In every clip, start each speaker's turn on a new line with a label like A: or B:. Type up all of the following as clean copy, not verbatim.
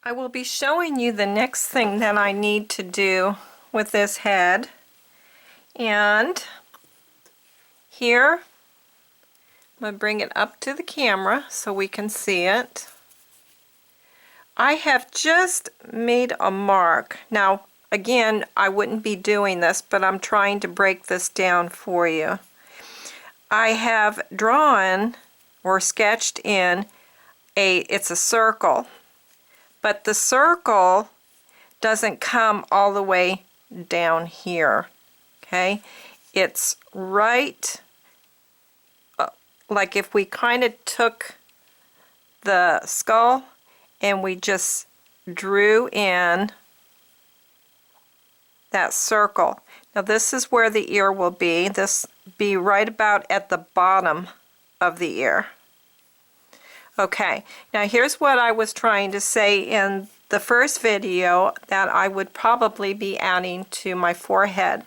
A: I will be showing you the next thing that I need to do with this head. And here, I'm going to bring it up to the camera so we can see it. I have just made a mark. Now, again, I wouldn't be doing this, but I'm trying to break this down for you. I have drawn or sketched in it's a circle, but the circle doesn't come all the way down here, okay? It's right, like if we kind of took the skull and we just drew in that circle. Now this is where the ear will be. This be right about at the bottom of the ear. Okay, now here's what I was trying to say in the first video that I would probably be adding to my forehead.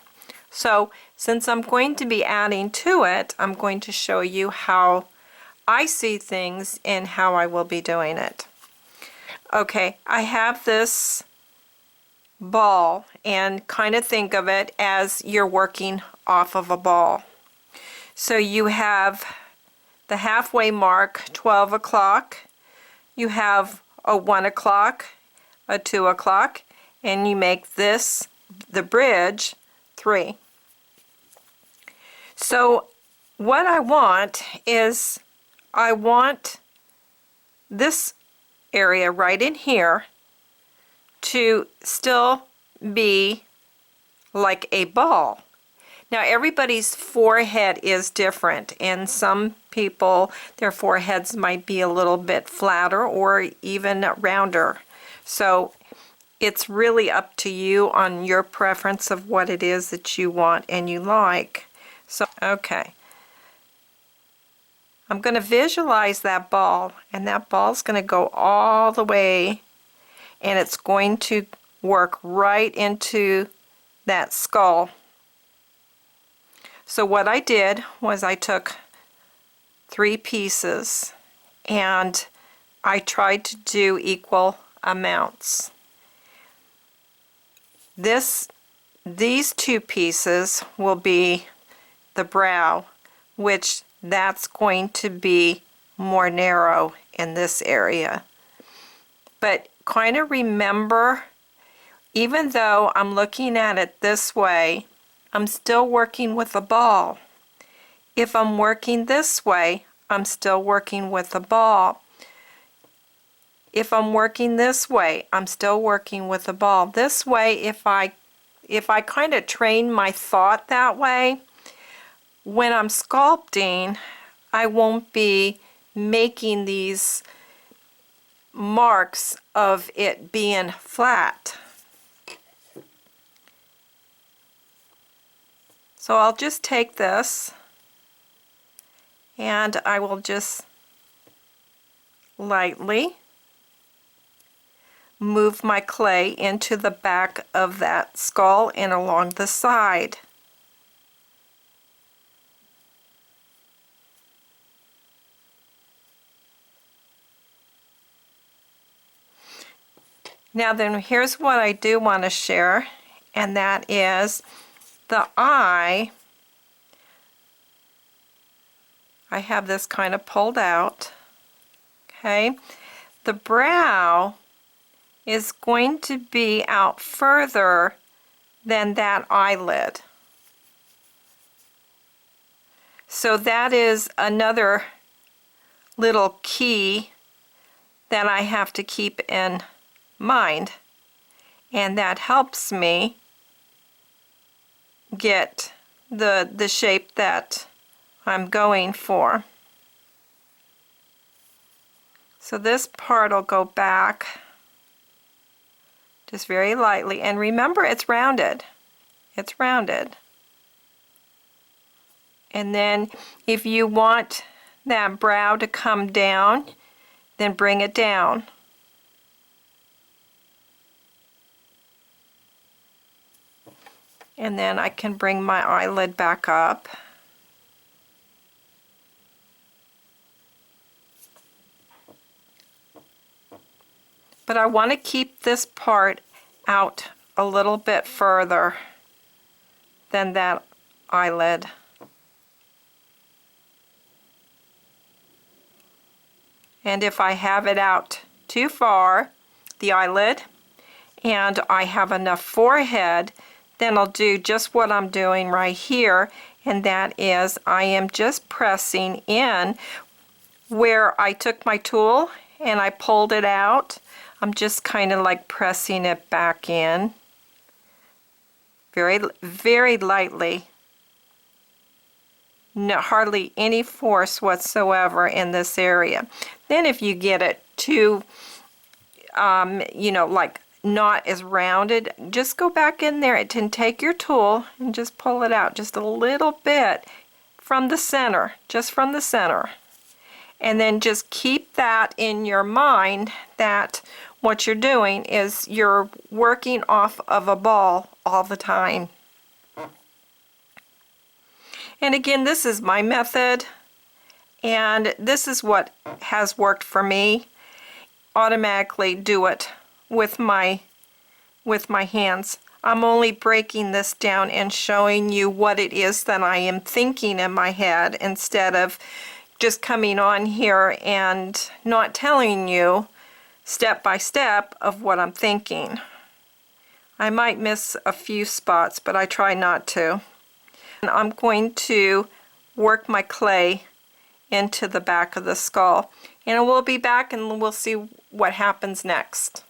A: So since I'm going to be adding to it, I'm going to show you how I see things and how I will be doing it. Okay, I have this ball, and kind of think of it as you're working off of a ball. So you have the halfway mark, 12 o'clock, you have a 1 o'clock, a 2 o'clock, and you make this, the bridge, 3. So what I want is, I want this area right in here to still be like a ball. Now everybody's forehead is different, and some people, their foreheads might be a little bit flatter or even rounder. So it's really up to you on your preference of what it is that you want and you like. So, okay. I'm going to visualize that ball, and that ball's going to go all the way, and it's going to work right into that skull. So what I did was I took 3 pieces and I tried to do equal amounts. These 2 pieces will be the brow, which that's going to be more narrow in this area. But kind of remember, even though I'm looking at it this way, I'm still working with a ball. If I'm working this way, I'm still working with a ball. If I'm working this way, I'm still working with a ball. This way, if I kind of train my thought that way, when I'm sculpting, I won't be making these marks of it being flat. So I'll just take this and I will just lightly move my clay into the back of that skull and along the side. Now then, here's what I do want to share, and that is the eye. I have this kind of pulled out. Okay, the brow is going to be out further than that eyelid. So that is another little key that I have to keep in mind, and that helps me get the shape that I'm going for. So this part will go back just very lightly, and remember, it's rounded. It's rounded. And then if you want that brow to come down, then bring it down. And then I can bring my eyelid back up. but I want to keep this part out a little bit further than that eyelid. And if I have it out too far, the eyelid, and I have enough forehead, then I'll do just what I'm doing right here, and that is I am just pressing in where I took my tool and I pulled it out. I'm just kind of like pressing it back in very, very lightly. No, hardly any force whatsoever in this area. Then if you get it too, you know, like not as rounded, just go back in there and take your tool and just pull it out just a little bit from the center, just from the center. And then just keep that in your mind that what you're doing is you're working off of a ball all the time. And again, this is my method, and this is what has worked for me. Automatically do it with my hands. I'm only breaking this down and showing you what it is that I am thinking in my head instead of just coming on here and not telling you step by step of what I'm thinking. I might miss a few spots, but I try not to. And I'm going to work my clay into the back of the skull. And we'll be back and we'll see what happens next.